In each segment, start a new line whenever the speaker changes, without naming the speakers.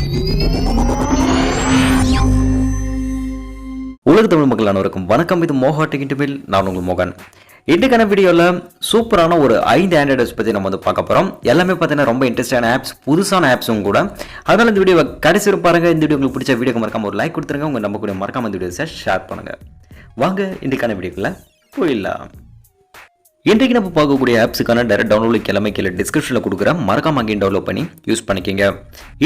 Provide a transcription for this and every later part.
உலக தமிழ் மக்கள் அனைவருக்கும் வணக்கம். இது mohatechintamil. நான் உங்கள் மோகன். இன்றைக்கான வீடியோவில் சூப்பரான ஒரு 5 ஆண்ட்ராய்டு ஆப்ஸ் பற்றி நம்ம பார்க்க போகிறோம். எல்லாமே பார்த்தீங்கன்னா ரொம்ப இன்ட்ரெஸ்டான ஆப்ஸ், புதுசான ஆப்ஸும் கூட. அதனால் இந்த வீடியோவை கடைசி பாருங்கள். இந்த வீடியோ உங்களுக்கு பிடிச்ச வீடியோக்கு மறக்காம ஒரு லைக் கொடுத்துருங்க. உங்கள் நம்ம கூட மறக்காம இந்த வீடியோஸை ஷேர் பண்ணுங்கள். வாங்க இன்றைக்கான வீடியோக்குள்ள போயிடலாம். இன்றைக்கு நம்ம பார்க்கக்கூடிய ஆப்ஸுக்கான டைரக்ட் டவுன்லோட் எல்லாமே கீழே டிஸ்கிரிப்ஷனில் கொடுக்குறேன். மறக்காம அங்கேயும் டவுன்லோட் பண்ணி யூஸ் பண்ணிக்கோங்க.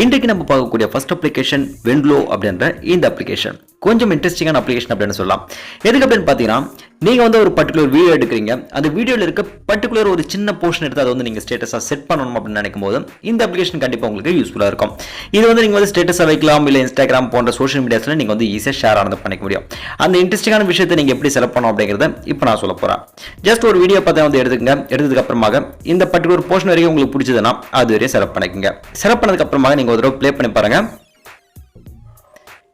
இன்றைக்கு நம்ம பார்க்கக்கூடிய ஃபர்ஸ்ட் அப்ளிகேஷன் வென்லோ அப்படின்ற இந்த அப்ளிகேஷன் கொஞ்சம் இன்ட்ரெஸ்டிங்கான அப்ளிகேஷன் அப்படின்னு சொல்லலாம். எதுக்கு அப்படின்னு பார்த்தீங்கன்னா, நீங்கள் ஒரு பர்டிகுலர் வீடியோ எடுக்கிறீங்க. அந்த வீடியோவில் இருக்க பர்டிகுலர் ஒரு சின்ன போர்ஷன் எடுத்து அதை நீங்கள் ஸ்டேட்டஸாக செட் பண்ணணும் அப்படின்னு நினைக்கும் போது இந்த அப்ளிகேஷன் கண்டிப்பாக உங்களுக்கு யூஸ்ஃபுல்லாக இருக்கும். இது நீங்கள் ஸ்டேட்டஸாக வைக்கலாம், இல்லை இன்ஸ்டாகிராம் போன்ற சோஷியல் மீடியாஸில் நீங்கள் ஈஸியாக ஷேர் ஆனது பண்ணிக்க முடியும். அந்த இன்ட்ரெஸ்டிங்கான விஷயத்தை நீங்கள் எப்படி செலக்ட் பண்ணணும் அப்படிங்கிறத இப்போ நான் சொல்ல போகிறேன். ஜஸ்ட் ஒரு வீடியோ பார்த்து எடுத்துக்கங்க. எடுத்ததுக்கு அப்புறமாக இந்த பர்டிகுலர் போர்ஷன் வரைக்கும் உங்களுக்கு பிடிச்சதுன்னா அது வரையும் செலக்ட் பண்ணிக்கோங்க. செலக்ட் பண்ணதுக்கு அப்புறமாக நீங்கள் ஒரு தடவை ப்ளே பண்ணி பாருங்க.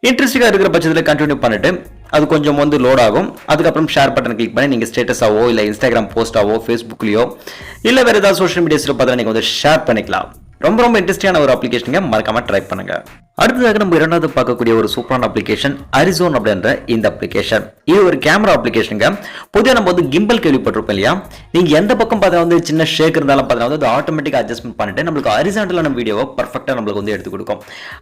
இன்ட்ரெஸ்டிங்காக இருக்கிற பட்சத்தில் கண்டினியூ பண்ணிட்டு அது கொஞ்சம் லோட் ஆகும். அதுக்கப்புறம் ஷேர் பட்டன் கிளிக் பண்ணி நீங்கள் ஸ்டேட்டஸாவோ இல்லை இன்ஸ்டாகிராம் போஸ்டாவோ ஃபேஸ்புக்லையோ இல்லை வேறு ஏதாவது சோஷியல் மீடியாஸில் பார்த்தா நீங்கள் ஷேர் பண்ணிக்கலாம். ரொம்ப ரொம்ப இன்ட்ரெஸ்டிங்கான ஒரு அப்ளிகேஷனுங்க, மறக்காம ட்ரை பண்ணுங்க. அடுத்ததாக நம்ம இரண்டாவது பார்க்கக்கூடிய ஒரு சூப்பரான அப்ளிகேஷன் அரிசோன் அப்படின்ற இந்த அப்ளிகேஷன். இது ஒரு கேமரா அப்ளிகேஷனுங்க. பொதுவாக நம்ம கிம்பல் கேள்விப்பட்டிருப்போம் இல்லையா? நீங்க எந்த பக்கம் பார்த்தா சின்ன ஷேக் இருந்தாலும் பார்த்தா அது ஆட்டோமேட்டிக்காக அட்ஜஸ்ட்மெண்ட் பண்ணிட்டு நம்மளுக்கு ஹரிசாண்டலான வீடியோவை பர்ஃபெக்டாக நம்மளுக்கு எடுத்து கொடுக்கும்.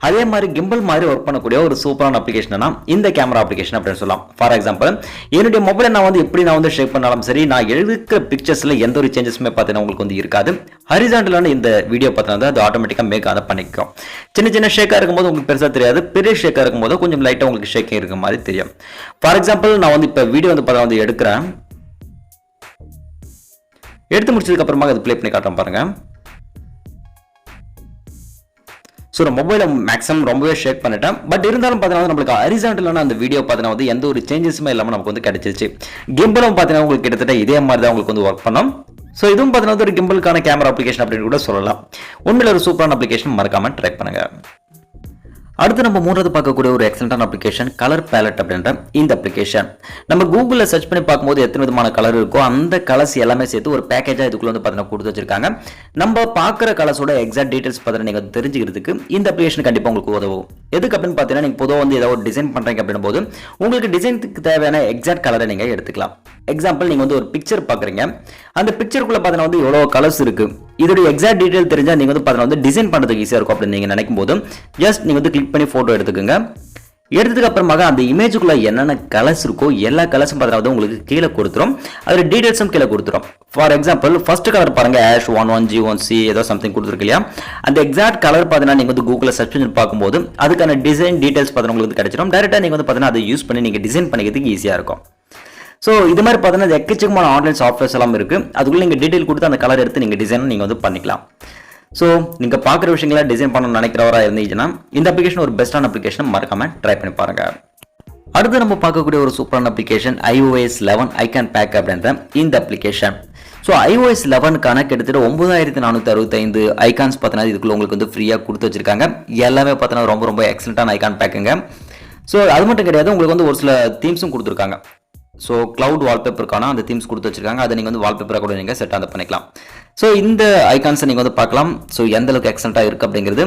அதே மாதிரி கிம்பல் மாதிரி ஒர்க் பண்ணக்கூடிய ஒரு சூப்பரான அப்ளிகேஷன் இந்த கேமரா அப்ளிகேஷன் அப்படின்னு சொல்லலாம். ஃபார் எக்ஸாம்பிள், என்னுடைய மொபைலை நான் எப்படி நான் ஷேக் பண்ணாலும் சரி, நான் எடுக்கிற பிக்சர்ஸ்ல எந்த ஒரு சேஞ்சஸுமே பார்த்தீங்கன்னா உங்களுக்கு இருக்காது. ஹரிசாண்டலான இந்த வீடியோ பார்த்தா அது ஆட்டோமேட்டிக்காக மேக் அதை பண்ணிக்கும். சின்ன சின்ன ஷேக்காக இருக்கும்போது உங்களுக்கு பெருசாக தெரியாது, பெரிய ஷேக்காக இருக்கும்போது கொஞ்சம் லைட்டாக உங்களுக்கு ஷேக்கிங் இருக்க மாதிரி தெரியும். ஃபார் எக்ஸாம்பிள், நான் இப்போ வீடியோ பார்த்தா எடுக்கிறேன். எடுத்து முடிச்சதுக்கு அப்புறமா அது ப்ளே பண்ணி காட்டுறேன் பாருங்க. ஸோ நான் மொபைலை மேக்ஸிமம் ரொம்பவே ஷேக் பண்ணிட்டேன். பட் இருந்தாலும் பார்த்தீங்கன்னா நம்மளுக்கு ஹரிசாண்டலான அந்த வீடியோ பார்த்தீங்கன்னா எந்த ஒரு சேஞ்சஸுமே இல்லாமல் நமக்கு கிடைச்சிருச்சு. கிம்பலும் பார்த்தீங்கன்னா உங்களுக்கு கிட்டத்தட்ட இதே மாதிரி தான் உங்களுக்கு ஒர்க் பண்ணோம். ஸோ இதுவும் பார்த்தீங்கன்னா ஒரு கிம்பலுக்கான கேமரா அப்ளிகேஷன் அப்படின்னு கூட சொல்லலாம். உண்மையில ஒரு சூப்பரான அப்ளிகேஷன், மறக்காம ட்ரை பண்ணுங்க. அடுத்து நம்ம மூன்றாவது பார்க்கக்கூடிய ஒரு எக்ஸலண்டான அப்ளிகேஷன் கலர் பேலட் அப்படின்ற இந்த அப்ளிகேஷன். நம்ம கூகுளில் சர்ச் பண்ணி பார்க்கும்போது எத்தனை விதமான கலர் இருக்கோ அந்த கலர்ஸ் எல்லாமே சேர்த்து ஒரு பேக்கேஜாக இதுக்குள்ள பார்த்தீங்கன்னா கொடுத்து வச்சிருக்காங்க. நம்ம பார்க்குற கலர்ஸோட எக்ஸாக்ட் டீடைல்ஸ் பார்த்தீங்கன்னா நீங்கள் தெரிஞ்சுக்கிறதுக்கு இந்த அப்ளிகேஷன் கண்டிப்பாக உங்களுக்கு உதவும். எதுக்கு அப்படின்னு பார்த்தீங்கன்னா, நீங்கள் பொதுவாக ஏதாவது ஒரு டிசைன் பண்ணுறீங்க அப்படின் போது உங்களுக்கு டிசைனுக்கு தேவையான எக்ஸாக்ட் கலரை நீங்கள் எடுத்துக்கலாம். எக்ஸாம்பிள், நீங்கள் ஒரு பிக்சர் பார்க்குறீங்க. அந்த பிக்சருக்குள்ள பார்த்தீங்கன்னா எவ்வளோ கலர்ஸ் இருக்கு, இதோட எக்ஸாக்ட் டீடைல் தெரிஞ்சால் நீங்கள் பார்த்தீங்கன்னா டிசைன் பண்ணுறதுக்கு ஈஸியாக இருக்கும் அப்படின்னு நீங்கள் நினைக்கும் போது ஜஸ்ட் நீங்கள் கிளிக் பண்ணி ஃபோட்டோ எடுத்துக்கோங்க. எடுத்ததுக்கு அப்புறமாக அந்த இமேஜுக்குள்ள என்னென்ன கலர்ஸ் இருக்கோ எல்லா கலர்ஸும் பார்த்தீங்கன்னா உங்களுக்கு கீழே கொடுத்துரும். அதோட டீடைல்ஸும் கீழே கொடுத்துரும். ஃபார் எக்ஸாம்பிள், ஃபர்ஸ்ட் கலர் பாருங்க, ஆஷ் 11G1C ஏதோ சம்திங் கொடுத்துருக்கு இல்லையா? அந்த எக்ஸாக்ட் கலர் பார்த்தீங்கன்னா நீங்கள் கூகுளில் சர்ச் பண்ணி பார்க்கும்போது அதுக்கான டிசைன் டீடைல்ஸ் பார்த்தீங்கன்னா உங்களுக்கு கிடைச்சிடும். டேரெக்டாக நீங்கள் பார்த்தீங்கன்னா அதை யூஸ் பண்ணி நீங்கள் டிசைன் பண்ணிக்கிறதுக்கு ஈஸியாக இருக்கும். ஸோ இது மாதிரி பார்த்தீங்கன்னா எக்கச்சக்கமான ஆன்லைன் சாஃப்ட்வேர்ஸ் எல்லாம் இருக்குது. அதுக்குள்ளே நீங்கள் டீடைல் கொடுத்து அந்த கலர் எடுத்து நீங்கள் டிசைன் நீங்கள் பண்ணிக்கலாம். ஸோ நீங்கள் பார்க்குற விஷயங்களை டிசைன் பண்ணணும்னு நினைக்கிறவராக இருந்தீங்கன்னா இந்த அப்ளிகேஷன் ஒரு பெஸ்ட்டான அப்ளிகேஷன், மறக்காம ட்ரை பண்ணி பாருங்க. அடுத்து நம்ம பார்க்கக்கூடிய ஒரு சூப்பரான அப்ளிகேஷன் iOS 11 ஐகான் பேக் அப்படின்ற இந்த அப்ளிகேஷன். ஸோ iOS 11க்கான கிட்டத்தட்ட 9465 ஐகான்ஸ் பார்த்தீங்கன்னா இதுக்குள்ள உங்களுக்கு ஃப்ரீயாக கொடுத்து வச்சிருக்காங்க. எல்லாமே பார்த்தீங்கன்னா ரொம்ப ரொம்ப எக்ஸலண்டான ஐகான் பேக்குங்க. ஸோ அது மட்டும் கிடையாது, உங்களுக்கு ஒரு சில தீம்ஸும் கொடுத்துருக்காங்க. ஸோ கிளவுட் வால்பேப்பருக்கான அந்த தீம்ஸ் கொடுத்து வச்சிருக்காங்க. அதை நீங்கள் வால்பேப்பராக கூட நீங்கள் செட் ஆன் பண்ணிக்கலாம். ஸோ இந்த ஐகான்ஸை நீங்கள் பார்க்கலாம். ஸோ எந்த அளவுக்கு எக்ஸலண்டாக இருக்குது அப்படிங்கிறது.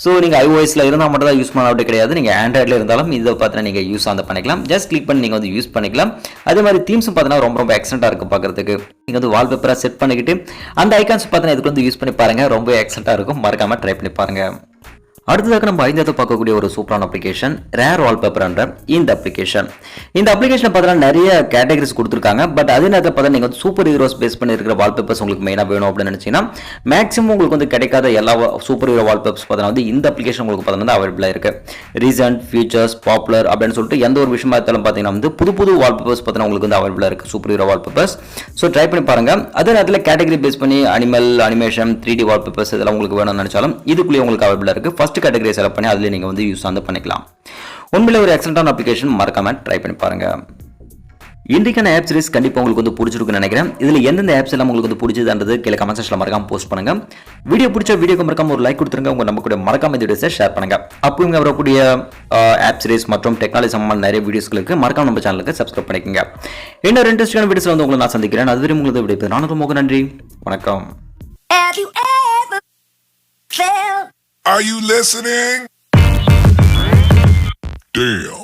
ஸோ நீங்கள் iOSல இருந்தால் மட்டும் தான் யூஸ் பண்ண அப்படி கிடையாது, நீங்கள் ஆண்ட்ராய்டில் இருந்தாலும் இதை பார்த்தீங்கன்னா நீங்கள் யூஸ் ஆன் பண்ணிக்கலாம். ஜஸ்ட் கிளிக் பண்ணி நீங்கள் யூஸ் பண்ணிக்கலாம். அதே மாதிரி தீம்ஸும் பார்த்தீங்கன்னா ரொம்ப ரொம்ப எக்ஸலண்டாக இருக்குது பார்க்குறதுக்கு. நீங்கள் வால்பேப்பராக செட் பண்ணிக்கிட்டு அந்த ஐகான்ஸ் பார்த்தீங்கன்னா இதுக்கு யூஸ் பண்ணி பாருங்கள். ரொம்ப எக்ஸலண்டாக இருக்கும், மறக்காமல் ட்ரை பண்ணி பாருங்கள். அடுத்ததாக நம்ம ஐந்தாவது பார்க்கக்கூடிய ஒரு சூப்பரான அப்ளிகேஷன் ரேர் வால்பேப்பர் என்ற இந்த அப்ளிகேஷன். இந்த அப்ளிகேஷன் பார்த்தீங்கன்னா நிறைய கேட்டகரிஸ் கொடுத்துருக்காங்க. பட் அதே நேரத்தில் பார்த்தா நீங்கள் சூப்பர் ஹீரோஸ் பேஸ் பண்ணி இருக்கிற வால்பேப்பர்ஸ் உங்களுக்கு மெயினாக வேணும் அப்படின்னு நினச்சிங்கன்னா மேக்ஸிமம் உங்களுக்கு கிடைக்காத எல்லா சூப்பர் ஹீரோ வால்பேப்பர்ஸ் பார்த்தீங்கன்னா இந்த அப்ளிகேஷன் உங்களுக்கு பார்த்தீங்கன்னா அவைலபிளாக இருக்கு. ரீசன்ட், ஃபியூச்சர்ஸ், பாப்புலர் அப்படின்னு சொல்லிட்டு எந்த ஒரு விஷயமா இருந்தாலும் பார்த்தீங்கன்னா புது புது வால்பேப்பர்ஸ் பார்த்தீங்கன்னா உங்களுக்கு அவைலபிளாக இருக்கு, super hero wallpapers. So try பண்ணி பாருங்க. அதே நேரத்தில் கேட்டகரி பேஸ் பண்ணி அனிமல், அனிமேஷன், 3D வால்பேப்பர்ஸ் இதெல்லாம் உங்களுக்கு வேணும்னு நினைச்சாலும் இதுக்குள்ளேயே உங்களுக்கு அவைலபிளாக இருக்கு. ஃபர்ஸ்ட் கேட்டகரி செலக்ட் பண்ணி அதில் நீங்கள் யூஸ் பண்ணிக்கலாம். உண்மையிலே ஒரு எக்ஸலண்டான அப்ளிகேஷன், மறக்காம ட்ரை பண்ணி பாருங்க. இன்றைக்கான ஆப் சீரிஸ் கண்டிப்பாக உங்களுக்கு பிடிச்சிருக்குன்னு நினைக்கிறேன். இதில் எந்தெந்த ஆப்ஸ் எல்லாம் உங்களுக்கு பிடிச்சதுன்றது கீழே கமெண்ட் செக்ஷனில் மறக்காம போஸ்ட் பண்ணுங்க. வீடியோ பிடிச்ச வீடியோக்கு மறக்காம ஒரு லைக் கொடுத்துருங்க. உங்க நம்ம கூட மறக்காம இந்த வீடியோஸை ஷேர் பண்ணுங்க. அப்போ இங்கே வரக்கூடிய ஆப் சீரிஸ் மற்றும் டெக்னாலஜி சம்பந்தமான நிறைய வீடியோஸ்களுக்கு மறக்காம நம்ம சேனலுக்கு சப்ஸ்கிரைப் பண்ணிக்கோங்க. இன்னொரு இன்ட்ரெஸ்டிங்கான வீடியோஸில் உங்களை நான் சந்திக்கிறேன். அதுவரை உங்களுக்கு விடைபெறுகிறேன். நான் ரொம்ப நன்றி, வணக்கம்.
Are you listening? Damn.